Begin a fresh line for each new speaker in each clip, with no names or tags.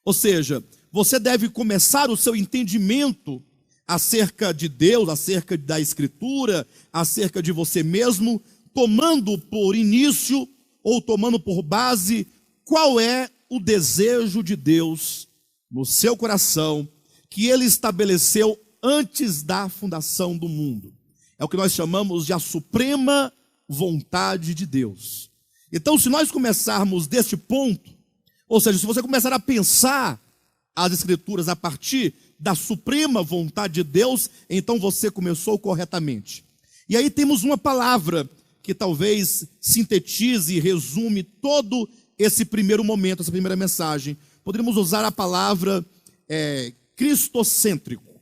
Ou seja, você deve começar o seu entendimento acerca de Deus, acerca da Escritura, acerca de você mesmo, tomando por início ou tomando por base qual é o desejo de Deus no seu coração, que Ele estabeleceu antes da fundação do mundo. É o que nós chamamos de a suprema vontade de Deus. Então, se nós começarmos deste ponto, ou seja, se você começar a pensar as Escrituras a partir da suprema vontade de Deus, então você começou corretamente. E aí temos uma palavra que talvez sintetize e resume todo esse primeiro momento, essa primeira mensagem. Poderíamos usar a palavra cristocêntrico.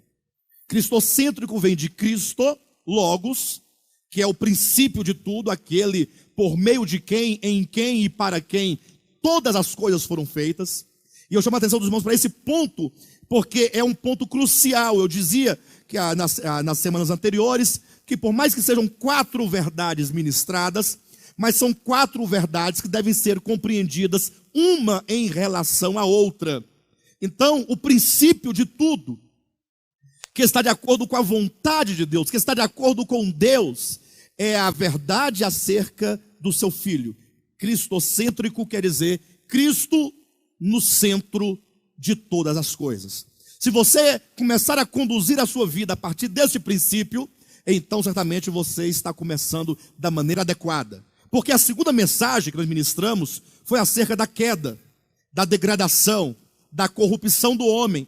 Cristocêntrico vem de Cristo, Logos, que é o princípio de tudo, aquele por meio de quem, em quem e para quem todas as coisas foram feitas. E eu chamo a atenção dos irmãos para esse ponto, porque é um ponto crucial. Eu dizia que nas semanas anteriores, que por mais que sejam 4 verdades ministradas, mas são 4 verdades que devem ser compreendidas, uma em relação à outra. Então, o princípio de tudo, que está de acordo com a vontade de Deus, que está de acordo com Deus, é a verdade acerca do seu Filho. Cristocêntrico quer dizer Cristo no centro de todas as coisas. Se você começar a conduzir a sua vida a partir desse princípio, então certamente você está começando da maneira adequada. Porque a segunda mensagem que nós ministramos foi acerca da queda, da degradação, da corrupção do homem.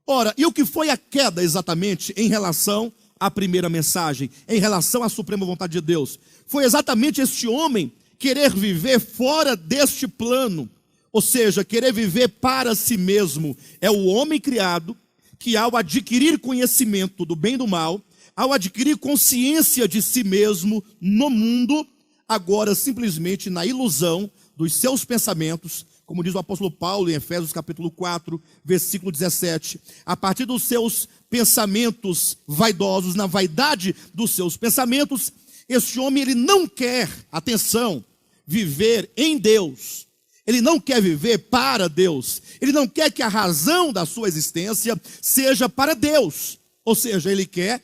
Ora, e o que foi a queda exatamente em relação à primeira mensagem, em relação à suprema vontade de Deus? Foi exatamente este homem querer viver fora deste plano, ou seja, querer viver para si mesmo. É o homem criado que, ao adquirir conhecimento do bem e do mal, ao adquirir consciência de si mesmo no mundo, agora simplesmente na ilusão dos seus pensamentos, como diz o apóstolo Paulo em Efésios capítulo 4, versículo 17, a partir dos seus pensamentos vaidosos, na vaidade dos seus pensamentos, este homem ele não quer, atenção, viver em Deus, ele não quer viver para Deus, ele não quer que a razão da sua existência seja para Deus, ou seja, ele quer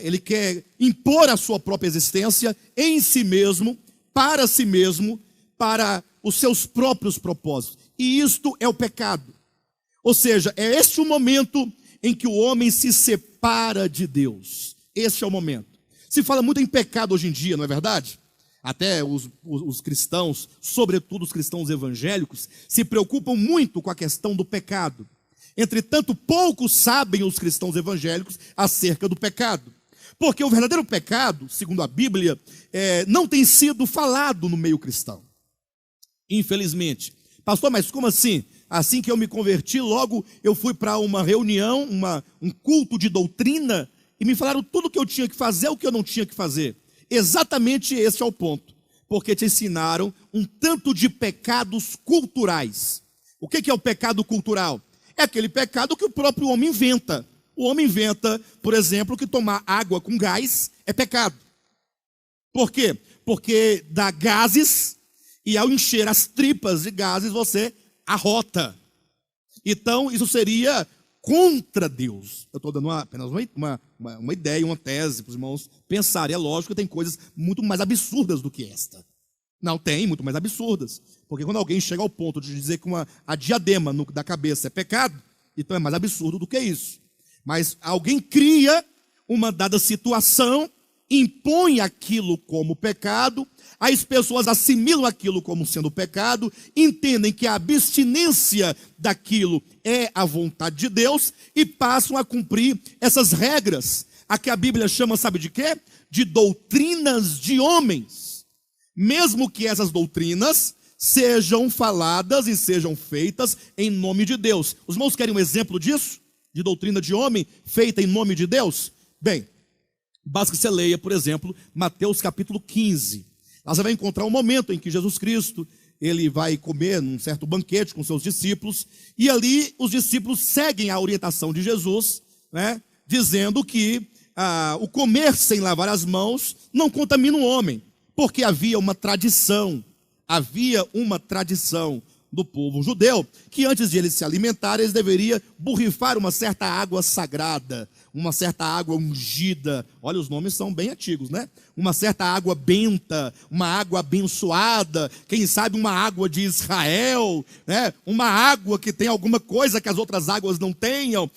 ele quer impor a sua própria existência em si mesmo, para os seus próprios propósitos. E isto é o pecado. Ou seja, é este o momento em que o homem se separa de Deus. Este é o momento. Se fala muito em pecado hoje em dia, não é verdade? Até os cristãos, sobretudo os cristãos evangélicos, se preocupam muito com a questão do pecado. Entretanto, poucos sabem os cristãos evangélicos acerca do pecado. Porque o verdadeiro pecado, segundo a Bíblia, não tem sido falado no meio cristão. Infelizmente. Pastor, mas como assim? Assim que eu me converti, logo eu fui para uma reunião, um culto de doutrina, e me falaram tudo o que eu tinha que fazer, o que eu não tinha que fazer. Exatamente esse é o ponto. Porque te ensinaram um tanto de pecados culturais. O que é o pecado cultural? É aquele pecado que o próprio homem inventa. O homem inventa, por exemplo, que tomar água com gás é pecado. Por quê? Porque dá gases e ao encher as tripas de gases você arrota. Então isso seria contra Deus. Eu estou dando apenas uma ideia, uma tese para os irmãos pensarem. É lógico que tem coisas muito mais absurdas do que esta. Não, tem muito mais absurdas. Porque quando alguém chega ao ponto de dizer que a diadema da cabeça é pecado, então é mais absurdo do que isso. Mas alguém cria uma dada situação, impõe aquilo como pecado, as pessoas assimilam aquilo como sendo pecado, entendem que a abstinência daquilo é a vontade de Deus e passam a cumprir essas regras, a que a Bíblia chama, sabe de quê? De doutrinas de homens. Mesmo que essas doutrinas sejam faladas e sejam feitas em nome de Deus. Os irmãos querem um exemplo disso? De doutrina de homem feita em nome de Deus? Bem, basta que você leia, por exemplo, Mateus capítulo 15. Lá você vai encontrar um momento em que Jesus Cristo, ele vai comer num certo banquete com seus discípulos, e ali os discípulos seguem a orientação de Jesus, né, dizendo que o comer sem lavar as mãos não contamina o homem, porque havia uma tradição do povo judeu, que antes de eles se alimentarem, eles deveriam borrifar uma certa água sagrada, uma certa água ungida. Olha, os nomes são bem antigos, né? Uma certa água benta, uma água abençoada, quem sabe uma água de Israel, né? Uma água que tem alguma coisa que as outras águas não tenham.